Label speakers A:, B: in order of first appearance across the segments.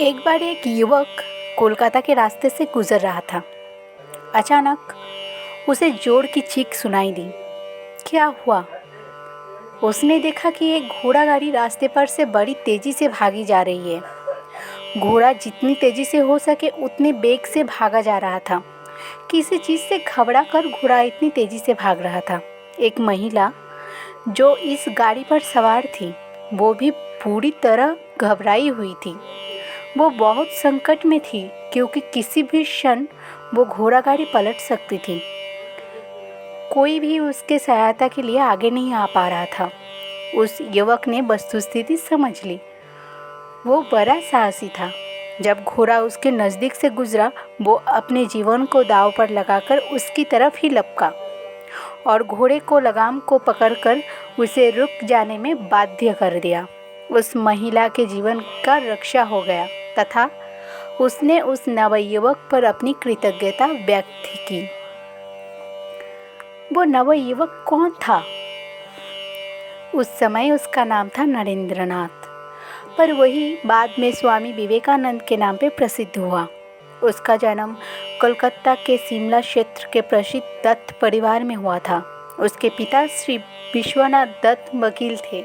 A: एक बार एक युवक कोलकाता के रास्ते से गुजर रहा था। अचानक उसे जोर की चीख सुनाई दी। क्या हुआ? उसने देखा कि एक घोड़ा गाड़ी रास्ते पर से बड़ी तेजी से भागी जा रही है। घोड़ा जितनी तेजी से हो सके उतने बेग से भागा जा रहा था। किसी चीज़ से घबरा कर घोड़ा इतनी तेजी से भाग रहा था। एक महिला जो इस गाड़ी पर सवार थी, वो भी पूरी तरह घबराई हुई थी। वो बहुत संकट में थी क्योंकि किसी भी क्षण वो घोड़ा गाड़ी पलट सकती थी। कोई भी उसके सहायता के लिए आगे नहीं आ पा रहा था। उस युवक ने वस्तुस्थिति समझ ली। वो बड़ा साहसी था। जब घोड़ा उसके नज़दीक से गुजरा, वो अपने जीवन को दांव पर लगाकर उसकी तरफ ही लपका और घोड़े को लगाम को पकड़कर उसे रुक जाने में बाध्य कर दिया। उस महिला के जीवन का रक्षा हो गया तथा उसने उस नवयुवक पर अपनी कृतज्ञता व्यक्त की। वो नवयुवक कौन था? उस समय उसका नाम था नरेंद्रनाथ, पर वही बाद में स्वामी विवेकानंद के नाम पे प्रसिद्ध हुआ। उसका जन्म कोलकाता के शिमला क्षेत्र के प्रसिद्ध दत्त परिवार में हुआ था। उसके पिता श्री विश्वनाथ दत्त वकील थे।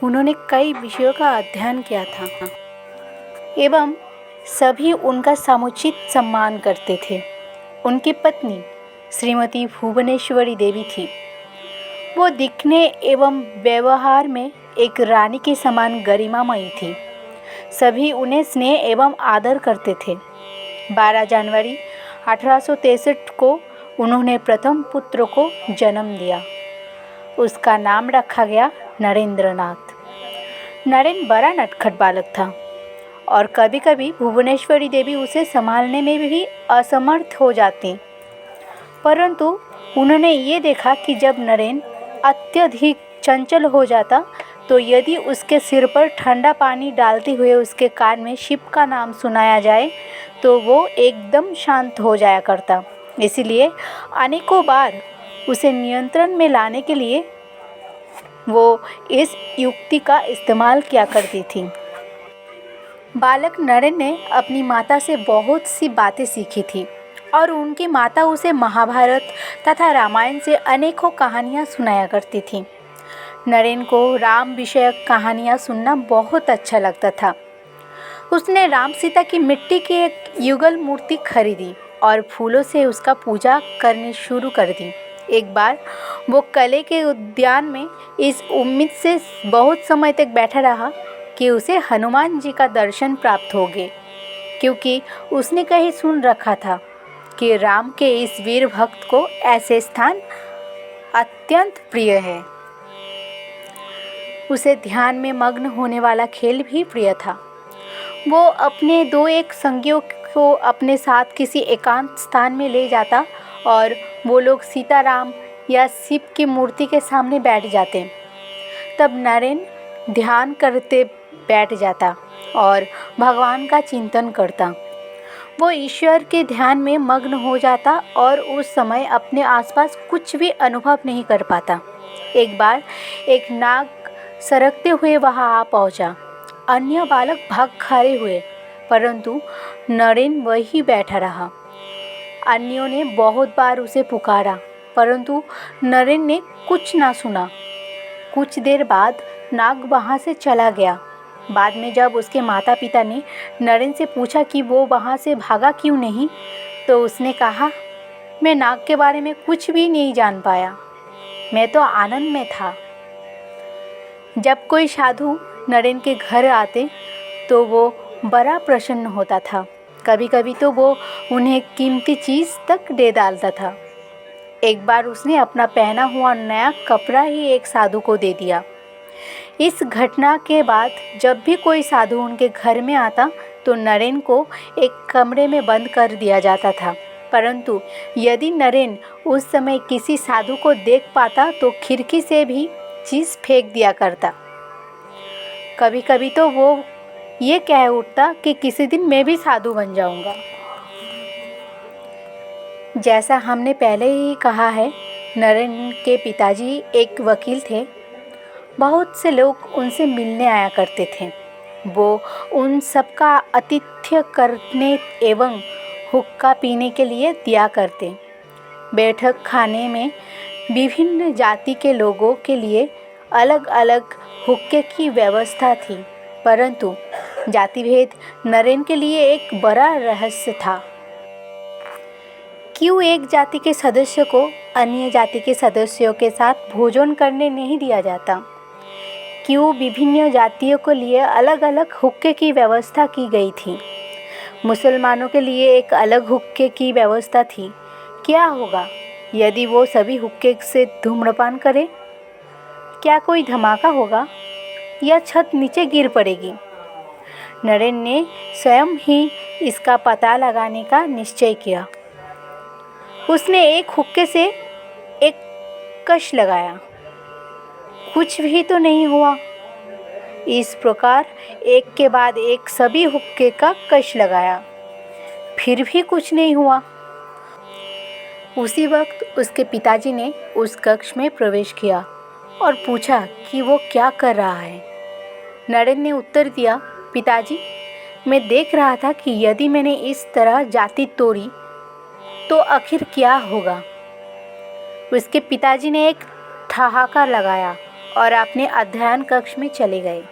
A: उन्होंने कई विषयों का अध्ययन किया था एवं सभी उनका समुचित सम्मान करते थे। उनकी पत्नी श्रीमती भुवनेश्वरी देवी थी। वो दिखने एवं व्यवहार में एक रानी के समान गरिमामयी थी। सभी उन्हें स्नेह एवं आदर करते थे। 12 जनवरी 1863 को उन्होंने प्रथम पुत्र को जन्म दिया। उसका नाम रखा गया नरेंद्रनाथ। नरेन बड़ा नटखट बालक था और कभी कभी भुवनेश्वरी देवी उसे संभालने में भी असमर्थ हो जाती। परंतु उन्होंने ये देखा कि जब नरेन अत्यधिक चंचल हो जाता तो यदि उसके सिर पर ठंडा पानी डालते हुए उसके कान में शिव का नाम सुनाया जाए तो वो एकदम शांत हो जाया करता। इसलिए अनेकों बार उसे नियंत्रण में लाने के लिए वो इस युक्ति का इस्तेमाल किया करती थी। बालक नरेन ने अपनी माता से बहुत सी बातें सीखी थी और उनकी माता उसे महाभारत तथा रामायण से अनेकों कहानियाँ सुनाया करती थी। नरेन को राम विषयक कहानियाँ सुनना बहुत अच्छा लगता था। उसने राम सीता की मिट्टी की एक युगल मूर्ति खरीदी और फूलों से उसका पूजा करनी शुरू कर दी। एक बार वो किले के उद्यान में इस उम्मीद से बहुत समय तक बैठा रहा कि उसे हनुमान जी का दर्शन प्राप्त होगे, क्योंकि उसने कहीं सुन रखा था कि राम के इस वीर भक्त को ऐसे स्थान अत्यंत प्रिय है। उसे ध्यान में मग्न होने वाला खेल भी प्रिय था। वो अपने दो एक संगियों को अपने साथ किसी एकांत स्थान में ले जाता और वो लोग सीताराम या शिव की मूर्ति के सामने बैठ जाते। तब नरेन ध्यान करते बैठ जाता और भगवान का चिंतन करता। वो ईश्वर के ध्यान में मग्न हो जाता और उस समय अपने आसपास कुछ भी अनुभव नहीं कर पाता। एक बार एक नाग सरकते हुए वहां आ पहुंचा। अन्य बालक भाग खड़े हुए, परंतु नरेन वहीं बैठा रहा। अन्यों ने बहुत बार उसे पुकारा, परंतु नरेन ने कुछ ना सुना। कुछ देर बाद नाग वहां से चला गया। बाद में जब उसके माता पिता ने नरेन से पूछा कि वो वहां से भागा क्यों नहीं, तो उसने कहा, मैं नाग के बारे में कुछ भी नहीं जान पाया, मैं तो आनंद में था। जब कोई साधु नरेन के घर आते तो वो बड़ा प्रसन्न होता था। कभी कभी तो वो उन्हें कीमती चीज़ तक दे डालता था। एक बार उसने अपना पहना हुआ नया कपड़ा ही एक साधु को दे दिया। इस घटना के बाद जब भी कोई साधु उनके घर में आता तो नरेन को एक कमरे में बंद कर दिया जाता था। परंतु यदि नरेन उस समय किसी साधु को देख पाता तो खिड़की से भी चीज़ फेंक दिया करता। कभी कभी तो वो ये कह उठता कि किसी दिन मैं भी साधु बन जाऊंगा। जैसा हमने पहले ही कहा है, नरेन के पिताजी एक वकील थे। बहुत से लोग उनसे मिलने आया करते थे। वो उन सबका आतिथ्य करने एवं हुक्का पीने के लिए दिया करते। बैठक खाने में विभिन्न जाति के लोगों के लिए अलग अलग हुक्के की व्यवस्था थी, परंतु जातिभेद नरेन के लिए एक बड़ा रहस्य था। क्यों एक जाति के सदस्य को अन्य जाति के सदस्यों के साथ भोजन करने नहीं दिया जाता? क्यों विभिन्न जातियों के लिए अलग अलग हुक्के की व्यवस्था की गई थी? मुसलमानों के लिए एक अलग हुक्के की व्यवस्था थी। क्या होगा यदि वो सभी हुक्के से धूम्रपान करें? क्या कोई धमाका होगा या छत नीचे गिर पड़ेगी? नरेन ने स्वयं ही इसका पता लगाने का निश्चय किया। उसने एक हुक्के से एक कश लगाया, कुछ भी तो नहीं हुआ। इस प्रकार एक के बाद एक सभी हुक्के का कश लगाया, फिर भी कुछ नहीं हुआ। उसी वक्त उसके पिताजी ने उस कक्ष में प्रवेश किया और पूछा कि वो क्या कर रहा है। नरेन ने उत्तर दिया, पिताजी, मैं देख रहा था कि यदि मैंने इस तरह जाति तोड़ी तो आखिर क्या होगा। उसके पिताजी ने एक ठहाका लगाया और अपने अध्ययन कक्ष में चले गए।